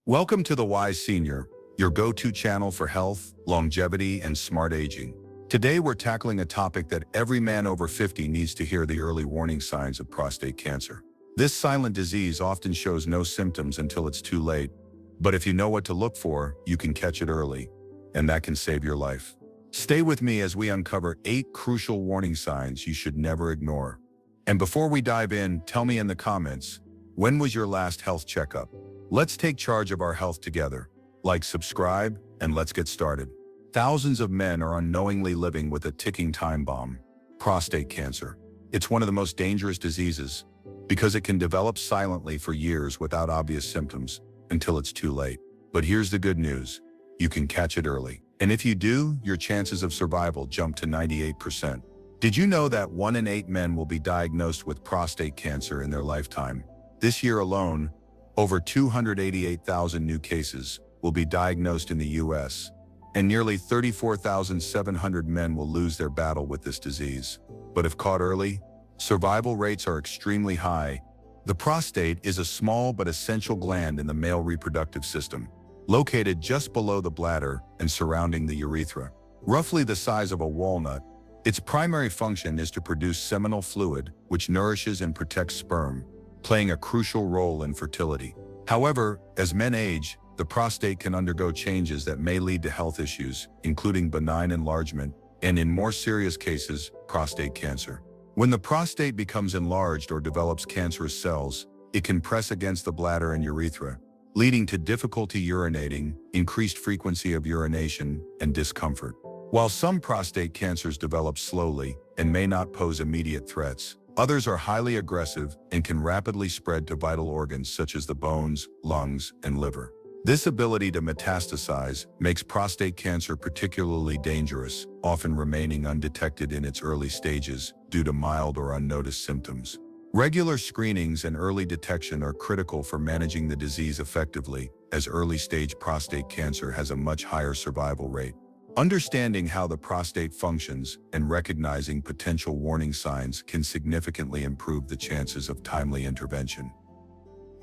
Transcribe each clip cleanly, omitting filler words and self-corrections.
Welcome to The Wise Senior, your go-to channel for health, longevity, and smart aging. Today we're tackling a topic that every man over 50 needs to hear: the early warning signs of prostate cancer. This silent disease often shows no symptoms until it's too late. But if you know what to look for, you can catch it early, and that can save your life. Stay with me as we uncover 8 crucial warning signs you should never ignore. And before we dive in, tell me in the comments, when was your last health checkup? Let's take charge of our health together. Like, subscribe, and let's get started. Thousands of men are unknowingly living with a ticking time bomb: prostate cancer. It's one of the most dangerous diseases because it can develop silently for years without obvious symptoms until it's too late. But here's the good news: you can catch it early. And if you do, your chances of survival jump to 98%. Did you know that 1 in 8 men will be diagnosed with prostate cancer in their lifetime? This year alone, over 288,000 new cases will be diagnosed in the US, and nearly 34,700 men will lose their battle with this disease. But if caught early, survival rates are extremely high. The prostate is a small but essential gland in the male reproductive system, located just below the bladder and surrounding the urethra. Roughly the size of a walnut, its primary function is to produce seminal fluid, which nourishes and protects sperm, playing a crucial role in fertility. However, as men age, the prostate can undergo changes that may lead to health issues, including benign enlargement, and in more serious cases, prostate cancer. When the prostate becomes enlarged or develops cancerous cells, it can press against the bladder and urethra, leading to difficulty urinating, increased frequency of urination, and discomfort. While some prostate cancers develop slowly and may not pose immediate threats, others are highly aggressive and can rapidly spread to vital organs such as the bones, lungs, and liver. This ability to metastasize makes prostate cancer particularly dangerous, often remaining undetected in its early stages due to mild or unnoticed symptoms. Regular screenings and early detection are critical for managing the disease effectively, as early-stage prostate cancer has a much higher survival rate. Understanding how the prostate functions and recognizing potential warning signs can significantly improve the chances of timely intervention.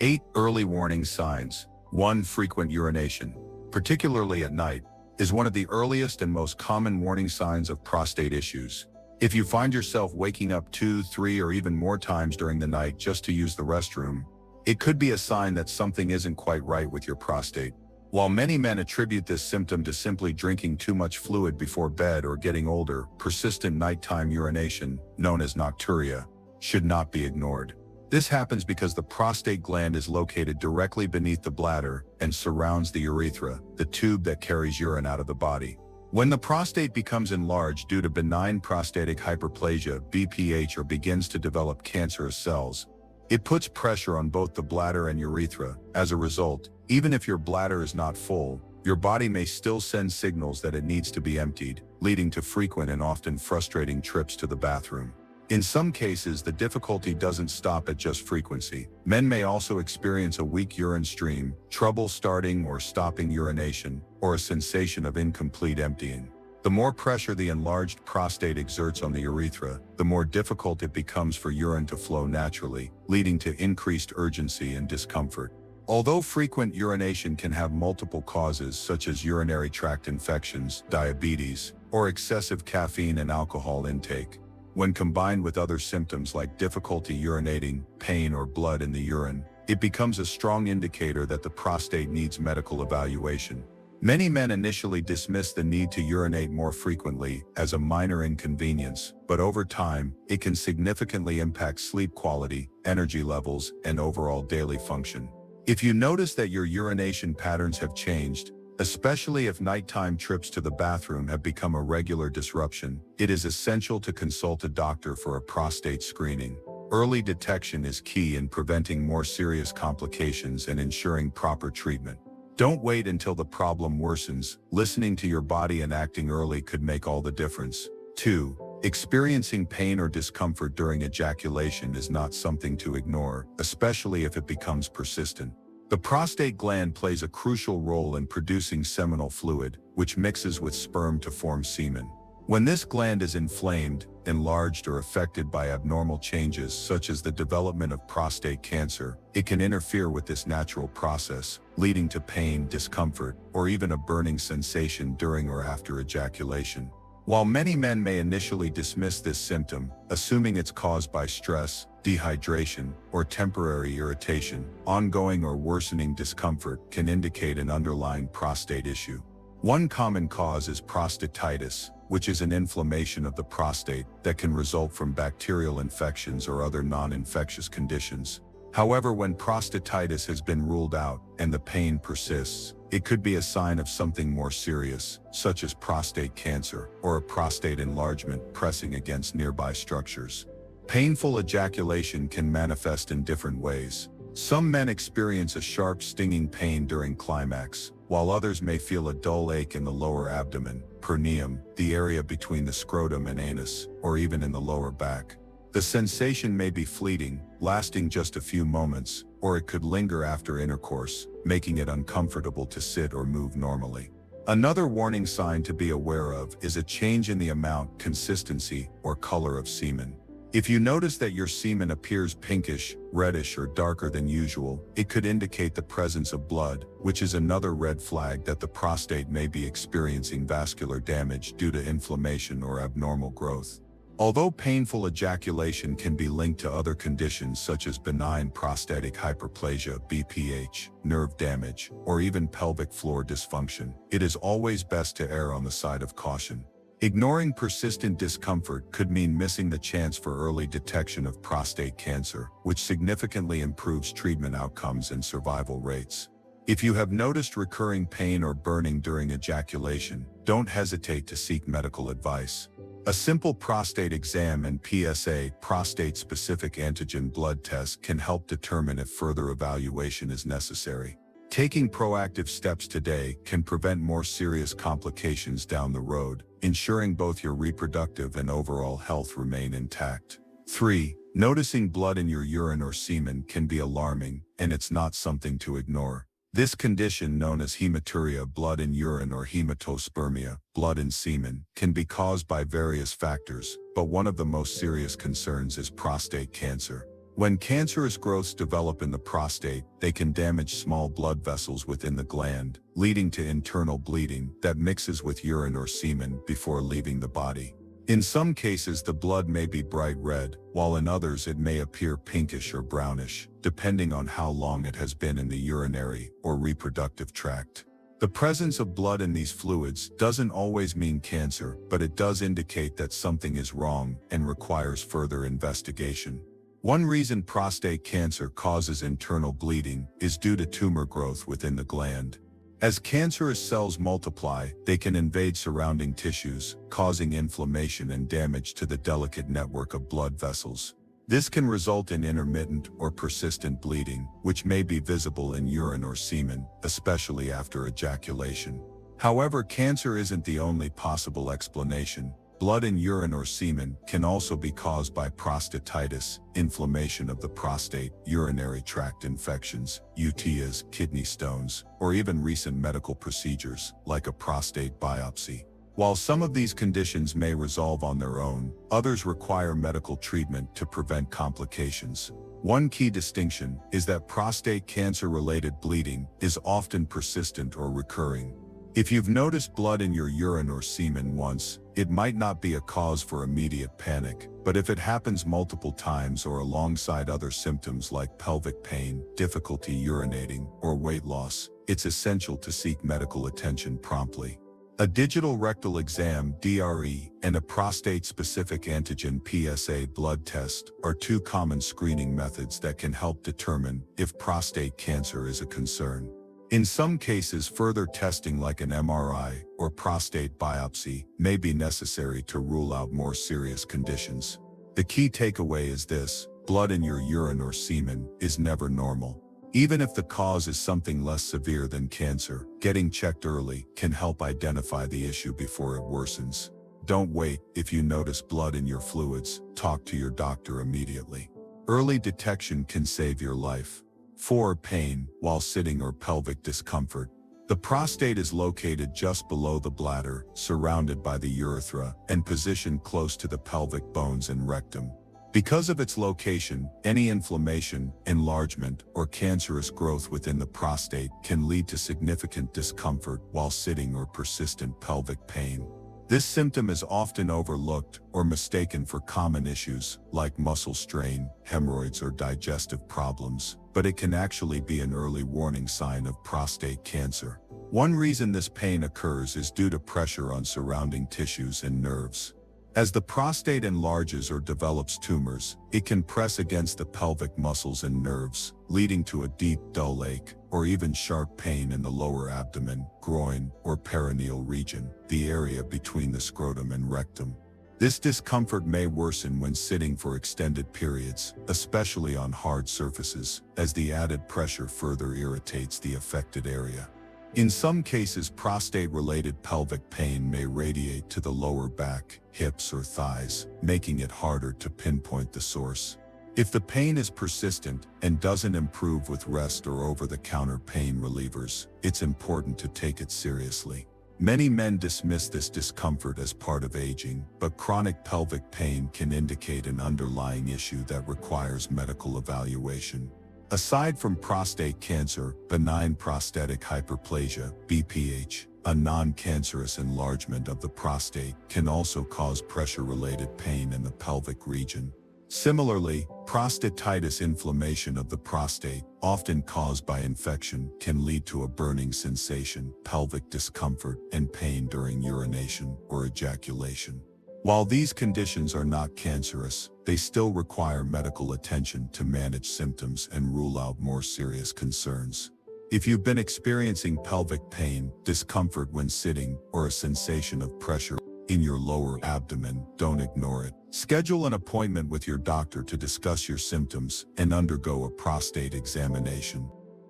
8 early warning signs. 1. Frequent urination, particularly at night, is one of the earliest and most common warning signs of prostate issues. If you find yourself waking up 2, 3, or even more times during the night just to use the restroom, it could be a sign that something isn't quite right with your prostate. While many men attribute this symptom to simply drinking too much fluid before bed or getting older, persistent nighttime urination, known as nocturia, should not be ignored. This happens because the prostate gland is located directly beneath the bladder and surrounds the urethra, the tube that carries urine out of the body. When the prostate becomes enlarged due to benign prostatic hyperplasia (BPH) or begins to develop cancerous cells, it puts pressure on both the bladder and urethra. As a result, even if your bladder is not full, your body may still send signals that it needs to be emptied, leading to frequent and often frustrating trips to the bathroom. In some cases, the difficulty doesn't stop at just frequency. Men may also experience a weak urine stream, trouble starting or stopping urination, or a sensation of incomplete emptying. The more pressure the enlarged prostate exerts on the urethra, the more difficult it becomes for urine to flow naturally, leading to increased urgency and discomfort. Although frequent urination can have multiple causes such as urinary tract infections, diabetes, or excessive caffeine and alcohol intake, when combined with other symptoms like difficulty urinating, pain, or blood in the urine, it becomes a strong indicator that the prostate needs medical evaluation. Many men initially dismiss the need to urinate more frequently as a minor inconvenience, but over time, it can significantly impact sleep quality, energy levels, and overall daily function. If you notice that your urination patterns have changed, especially if nighttime trips to the bathroom have become a regular disruption, it is essential to consult a doctor for a prostate screening. Early detection is key in preventing more serious complications and ensuring proper treatment. Don't wait until the problem worsens. Listening to your body and acting early could make all the difference. 2. Experiencing pain or discomfort during ejaculation is not something to ignore, especially if it becomes persistent. The prostate gland plays a crucial role in producing seminal fluid, which mixes with sperm to form semen. When this gland is inflamed, enlarged or affected by abnormal changes such as the development of prostate cancer, it can interfere with this natural process, leading to pain, discomfort, or even a burning sensation during or after ejaculation. While many men may initially dismiss this symptom, assuming it's caused by stress, dehydration, or temporary irritation, ongoing or worsening discomfort can indicate an underlying prostate issue. One common cause is prostatitis, which is an inflammation of the prostate that can result from bacterial infections or other non-infectious conditions. However, when prostatitis has been ruled out and the pain persists, it could be a sign of something more serious, such as prostate cancer or a prostate enlargement pressing against nearby structures. Painful ejaculation can manifest in different ways. Some men experience a sharp stinging pain during climax, while others may feel a dull ache in the lower abdomen, perineum, the area between the scrotum and anus, or even in the lower back. The sensation may be fleeting, lasting just a few moments, or it could linger after intercourse, making it uncomfortable to sit or move normally. Another warning sign to be aware of is a change in the amount, consistency, or color of semen. If you notice that your semen appears pinkish, reddish, or darker than usual, it could indicate the presence of blood, which is another red flag that the prostate may be experiencing vascular damage due to inflammation or abnormal growth. Although painful ejaculation can be linked to other conditions such as benign prostatic hyperplasia (BPH), nerve damage, or even pelvic floor dysfunction, it is always best to err on the side of caution. Ignoring persistent discomfort could mean missing the chance for early detection of prostate cancer, which significantly improves treatment outcomes and survival rates. If you have noticed recurring pain or burning during ejaculation, don't hesitate to seek medical advice. A simple prostate exam and PSA, prostate-specific antigen blood test, can help determine if further evaluation is necessary. Taking proactive steps today can prevent more serious complications down the road, ensuring both your reproductive and overall health remain intact. 3. Noticing blood in your urine or semen can be alarming, and it's not something to ignore. This condition, known as hematuria, blood in urine, or hematospermia, blood in semen, can be caused by various factors, but one of the most serious concerns is prostate cancer. When cancerous growths develop in the prostate, they can damage small blood vessels within the gland, leading to internal bleeding that mixes with urine or semen before leaving the body. In some cases, the blood may be bright red, while in others it may appear pinkish or brownish, depending on how long it has been in the urinary or reproductive tract. The presence of blood in these fluids doesn't always mean cancer, but it does indicate that something is wrong and requires further investigation. One reason prostate cancer causes internal bleeding is due to tumor growth within the gland. As cancerous cells multiply, they can invade surrounding tissues, causing inflammation and damage to the delicate network of blood vessels. This can result in intermittent or persistent bleeding, which may be visible in urine or semen, especially after ejaculation. However, cancer isn't the only possible explanation. Blood in urine or semen can also be caused by prostatitis, inflammation of the prostate, urinary tract infections, UTIs, kidney stones, or even recent medical procedures, like a prostate biopsy. While some of these conditions may resolve on their own, others require medical treatment to prevent complications. One key distinction is that prostate cancer-related bleeding is often persistent or recurring. If you've noticed blood in your urine or semen once, it might not be a cause for immediate panic, but if it happens multiple times or alongside other symptoms like pelvic pain, difficulty urinating, or weight loss, it's essential to seek medical attention promptly. A digital rectal exam (DRE) and a prostate-specific antigen PSA blood test are two common screening methods that can help determine if prostate cancer is a concern. In some cases, further testing like an MRI or prostate biopsy may be necessary to rule out more serious conditions. The key takeaway is this: blood in your urine or semen is never normal. Even if the cause is something less severe than cancer, getting checked early can help identify the issue before it worsens. Don't wait. If you notice blood in your fluids, talk to your doctor immediately. Early detection can save your life. 4. Pain while sitting or pelvic discomfort. The prostate is located just below the bladder, surrounded by the urethra, and positioned close to the pelvic bones and rectum. Because of its location, any inflammation, enlargement, or cancerous growth within the prostate can lead to significant discomfort while sitting or persistent pelvic pain. This symptom is often overlooked or mistaken for common issues like muscle strain, hemorrhoids, or digestive problems, but it can actually be an early warning sign of prostate cancer. One reason this pain occurs is due to pressure on surrounding tissues and nerves. As the prostate enlarges or develops tumors, it can press against the pelvic muscles and nerves, leading to a deep, dull ache, or even sharp pain in the lower abdomen, groin, or perineal region, the area between the scrotum and rectum. This discomfort may worsen when sitting for extended periods, especially on hard surfaces, as the added pressure further irritates the affected area. In some cases, prostate-related pelvic pain may radiate to the lower back, hips, or thighs, making it harder to pinpoint the source. If the pain is persistent and doesn't improve with rest or over-the-counter pain relievers, it's important to take it seriously. Many men dismiss this discomfort as part of aging, but chronic pelvic pain can indicate an underlying issue that requires medical evaluation. Aside from prostate cancer, benign prostatic hyperplasia, BPH, a non-cancerous enlargement of the prostate, can also cause pressure-related pain in the pelvic region. Similarly, prostatitis, inflammation of the prostate, often caused by infection, can lead to a burning sensation, pelvic discomfort, and pain during urination or ejaculation. While these conditions are not cancerous, they still require medical attention to manage symptoms and rule out more serious concerns. If you've been experiencing pelvic pain, discomfort when sitting, or a sensation of pressure in your lower abdomen, don't ignore it. Schedule an appointment with your doctor to discuss your symptoms and undergo a prostate examination.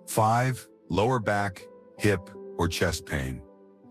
5. Lower back, hip, or chest pain.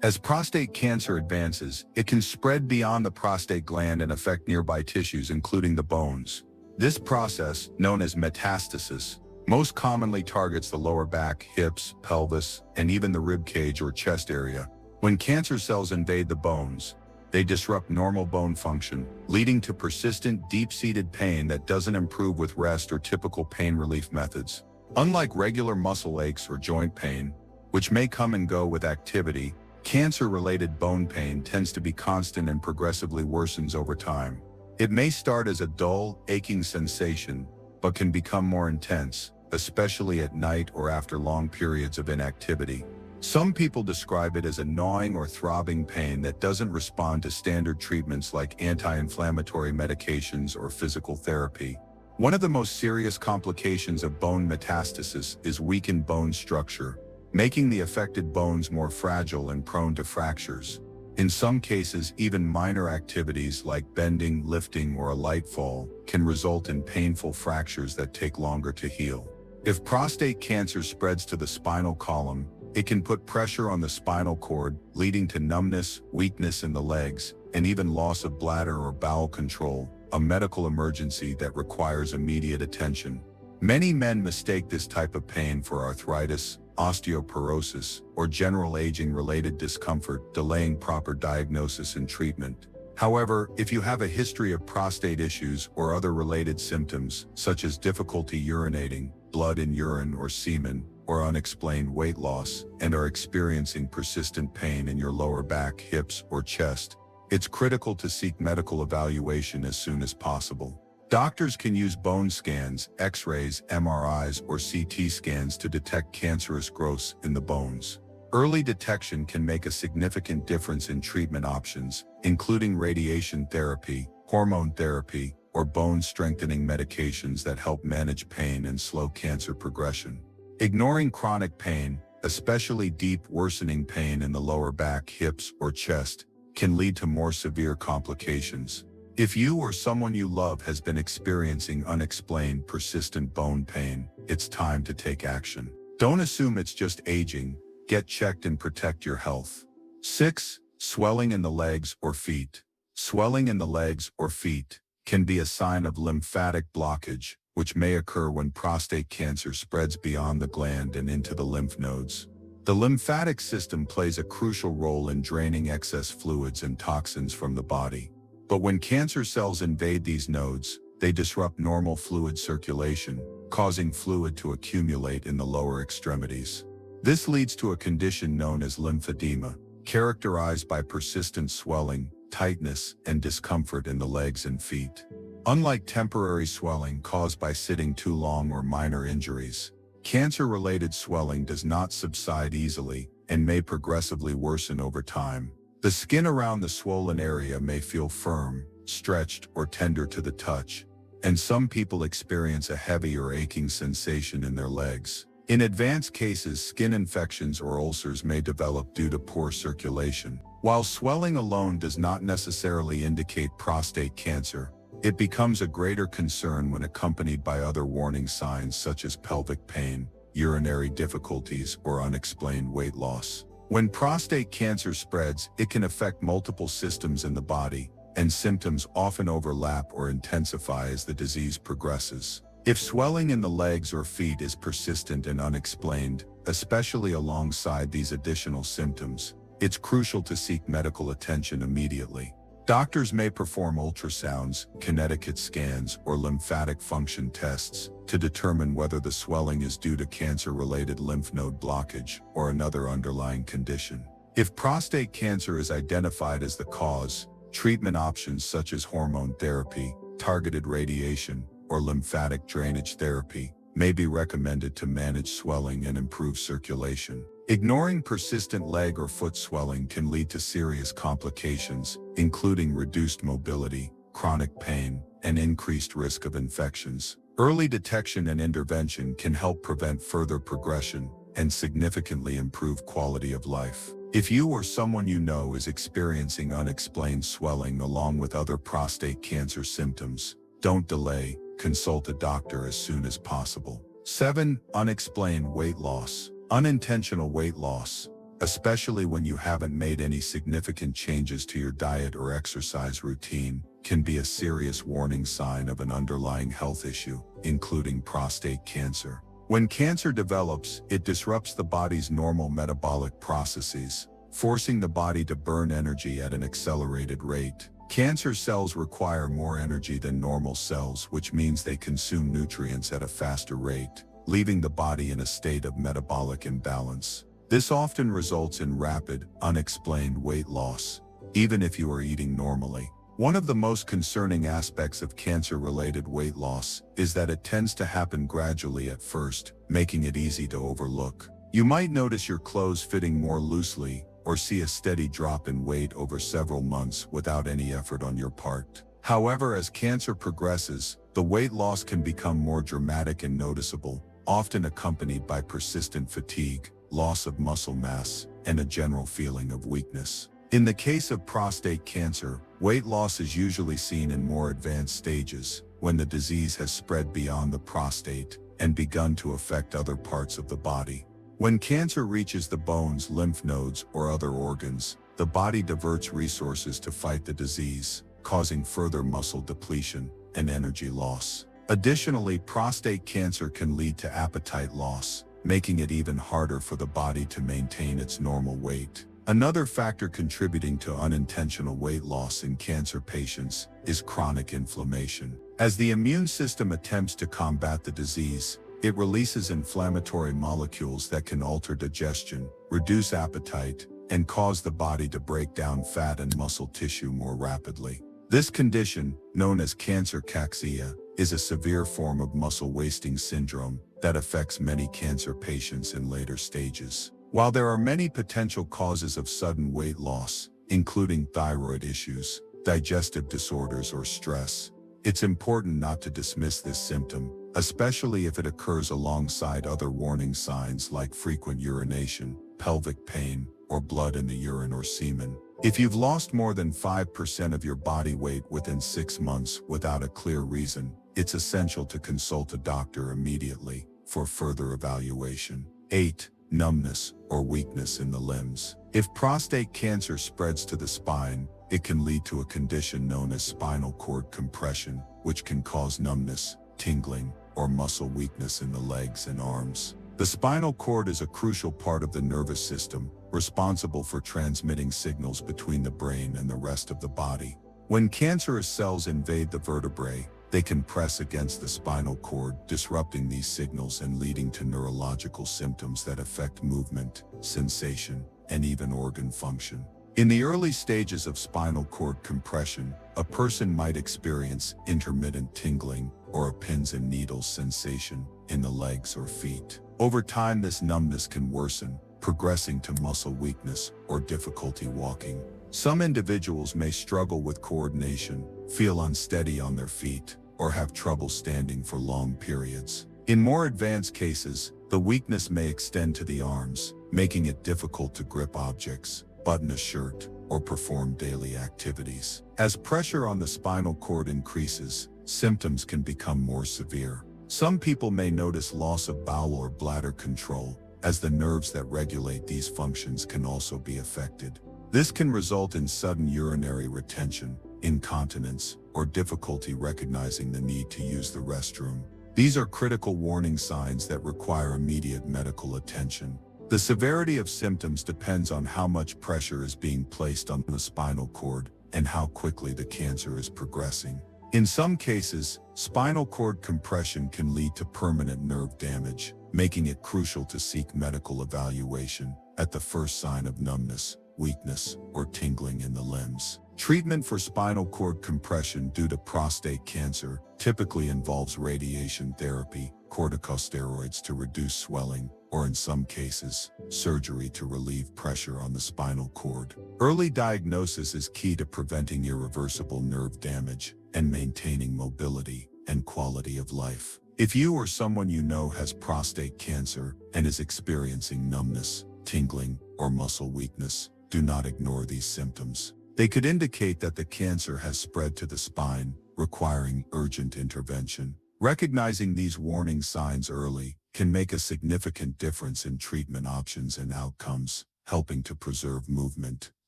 As prostate cancer advances, it can spread beyond the prostate gland and affect nearby tissues, including the bones. This process, known as metastasis, most commonly targets the lower back, hips, pelvis, and even the rib cage or chest area. When cancer cells invade the bones, they disrupt normal bone function, leading to persistent, deep-seated pain that doesn't improve with rest or typical pain relief methods. Unlike regular muscle aches or joint pain, which may come and go with activity, cancer-related bone pain tends to be constant and progressively worsens over time. It may start as a dull, aching sensation, but can become more intense, especially at night or after long periods of inactivity. Some people describe it as a gnawing or throbbing pain that doesn't respond to standard treatments like anti-inflammatory medications or physical therapy. One of the most serious complications of bone metastasis is weakened bone structure, making the affected bones more fragile and prone to fractures. In some cases, even minor activities like bending, lifting, or a light fall can result in painful fractures that take longer to heal. If prostate cancer spreads to the spinal column, it can put pressure on the spinal cord, leading to numbness, weakness in the legs, and even loss of bladder or bowel control, a medical emergency that requires immediate attention. Many men mistake this type of pain for arthritis, osteoporosis, or general aging-related discomfort, delaying proper diagnosis and treatment. However, if you have a history of prostate issues or other related symptoms, such as difficulty urinating, blood in urine or semen, or unexplained weight loss, and are experiencing persistent pain in your lower back, hips, or chest, it's critical to seek medical evaluation as soon as possible. Doctors can use bone scans, X-rays, MRIs, or CT scans to detect cancerous growths in the bones. Early detection can make a significant difference in treatment options, including radiation therapy, hormone therapy, or bone-strengthening medications that help manage pain and slow cancer progression. Ignoring chronic pain, especially deep, worsening pain in the lower back, hips, or chest, can lead to more severe complications. If you or someone you love has been experiencing unexplained, persistent bone pain, it's time to take action. Don't assume it's just aging. Get checked and protect your health. 6. Swelling in the legs or feet. Swelling in the legs or feet can be a sign of lymphatic blockage, which may occur when prostate cancer spreads beyond the gland and into the lymph nodes. The lymphatic system plays a crucial role in draining excess fluids and toxins from the body. But when cancer cells invade these nodes, they disrupt normal fluid circulation, causing fluid to accumulate in the lower extremities. This leads to a condition known as lymphedema, characterized by persistent swelling, tightness, and discomfort in the legs and feet. Unlike temporary swelling caused by sitting too long or minor injuries, cancer-related swelling does not subside easily and may progressively worsen over time. The skin around the swollen area may feel firm, stretched, or tender to the touch, and some people experience a heavy or aching sensation in their legs. In advanced cases, skin infections or ulcers may develop due to poor circulation. While swelling alone does not necessarily indicate prostate cancer, it becomes a greater concern when accompanied by other warning signs such as pelvic pain, urinary difficulties, or unexplained weight loss. When prostate cancer spreads, it can affect multiple systems in the body, and symptoms often overlap or intensify as the disease progresses. If swelling in the legs or feet is persistent and unexplained, especially alongside these additional symptoms, it's crucial to seek medical attention immediately. Doctors may perform ultrasounds, kinetic scans, or lymphatic function tests to determine whether the swelling is due to cancer-related lymph node blockage or another underlying condition. If prostate cancer is identified as the cause, treatment options such as hormone therapy, targeted radiation, or lymphatic drainage therapy may be recommended to manage swelling and improve circulation. Ignoring persistent leg or foot swelling can lead to serious complications, including reduced mobility, chronic pain, and increased risk of infections. Early detection and intervention can help prevent further progression and significantly improve quality of life. If you or someone you know is experiencing unexplained swelling along with other prostate cancer symptoms, don't delay, consult a doctor as soon as possible. 7. Unexplained weight loss. Unintentional weight loss, especially when you haven't made any significant changes to your diet or exercise routine, can be a serious warning sign of an underlying health issue, including prostate cancer. When cancer develops, it disrupts the body's normal metabolic processes, forcing the body to burn energy at an accelerated rate. Cancer cells require more energy than normal cells, which means they consume nutrients at a faster rate, leaving the body in a state of metabolic imbalance. This often results in rapid, unexplained weight loss, even if you are eating normally. One of the most concerning aspects of cancer-related weight loss is that it tends to happen gradually at first, making it easy to overlook. You might notice your clothes fitting more loosely, or see a steady drop in weight over several months without any effort on your part. However, as cancer progresses, the weight loss can become more dramatic and noticeable, often accompanied by persistent fatigue, loss of muscle mass, and a general feeling of weakness. In the case of prostate cancer, weight loss is usually seen in more advanced stages, when the disease has spread beyond the prostate and begun to affect other parts of the body. When cancer reaches the bones, lymph nodes, or other organs, the body diverts resources to fight the disease, causing further muscle depletion and energy loss. Additionally, prostate cancer can lead to appetite loss, making it even harder for the body to maintain its normal weight. Another factor contributing to unintentional weight loss in cancer patients is chronic inflammation. As the immune system attempts to combat the disease, it releases inflammatory molecules that can alter digestion, reduce appetite, and cause the body to break down fat and muscle tissue more rapidly. This condition, known as cancer cachexia, is a severe form of muscle wasting syndrome that affects many cancer patients in later stages. While there are many potential causes of sudden weight loss, including thyroid issues, digestive disorders, or stress, it's important not to dismiss this symptom, especially if it occurs alongside other warning signs like frequent urination, pelvic pain, or blood in the urine or semen. If you've lost more than 5% of your body weight within 6 months without a clear reason, it's essential to consult a doctor immediately for further evaluation. 8. Numbness or weakness in the limbs. If prostate cancer spreads to the spine, it can lead to a condition known as spinal cord compression, which can cause numbness, tingling, or muscle weakness in the legs and arms. The spinal cord is a crucial part of the nervous system, responsible for transmitting signals between the brain and the rest of the body. When cancerous cells invade the vertebrae, they can press against the spinal cord, disrupting these signals and leading to neurological symptoms that affect movement, sensation, and even organ function. In the early stages of spinal cord compression, a person might experience intermittent tingling or a pins and needles sensation in the legs or feet. Over time, this numbness can worsen, progressing to muscle weakness or difficulty walking. Some individuals may struggle with coordination, feel unsteady on their feet, or have trouble standing for long periods. In more advanced cases, the weakness may extend to the arms, making it difficult to grip objects, button a shirt, or perform daily activities. As pressure on the spinal cord increases, symptoms can become more severe. Some people may notice loss of bowel or bladder control, as the nerves that regulate these functions can also be affected. This can result in sudden urinary retention, incontinence, or difficulty recognizing the need to use the restroom. These are critical warning signs that require immediate medical attention. The severity of symptoms depends on how much pressure is being placed on the spinal cord and how quickly the cancer is progressing. In some cases, spinal cord compression can lead to permanent nerve damage, making it crucial to seek medical evaluation at the first sign of numbness, weakness, or tingling in the limbs. Treatment for spinal cord compression due to prostate cancer typically involves radiation therapy, corticosteroids to reduce swelling, or in some cases, surgery to relieve pressure on the spinal cord. Early diagnosis is key to preventing irreversible nerve damage and maintaining mobility and quality of life. If you or someone you know has prostate cancer and is experiencing numbness, tingling, or muscle weakness, do not ignore these symptoms. They could indicate that the cancer has spread to the spine, requiring urgent intervention. Recognizing these warning signs early can make a significant difference in treatment options and outcomes, helping to preserve movement,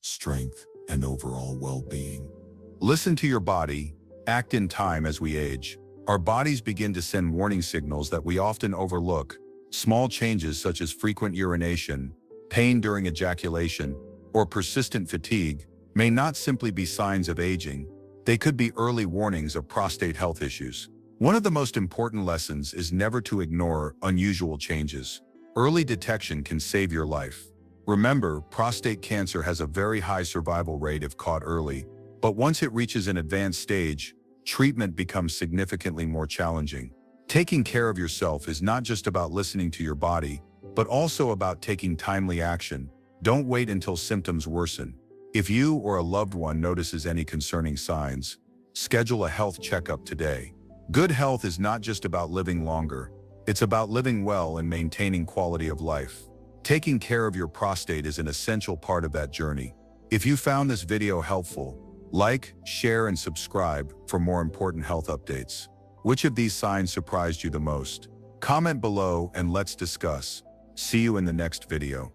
strength, and overall well-being. Listen to your body. Act in time. As we age, our bodies begin to send warning signals that we often overlook. Small changes such as frequent urination, pain during ejaculation, or persistent fatigue may not simply be signs of aging. They could be early warnings of prostate health issues. One of the most important lessons is never to ignore unusual changes. Early detection can save your life. Remember, prostate cancer has a very high survival rate if caught early, but once it reaches an advanced stage, treatment becomes significantly more challenging. Taking care of yourself is not just about listening to your body, but also about taking timely action. Don't wait until symptoms worsen. If you or a loved one notices any concerning signs, schedule a health checkup today. Good health is not just about living longer. It's about living well and maintaining quality of life. Taking care of your prostate is an essential part of that journey. If you found this video helpful, like, share, and subscribe for more important health updates. Which of these signs surprised you the most? Comment below and let's discuss. See you in the next video.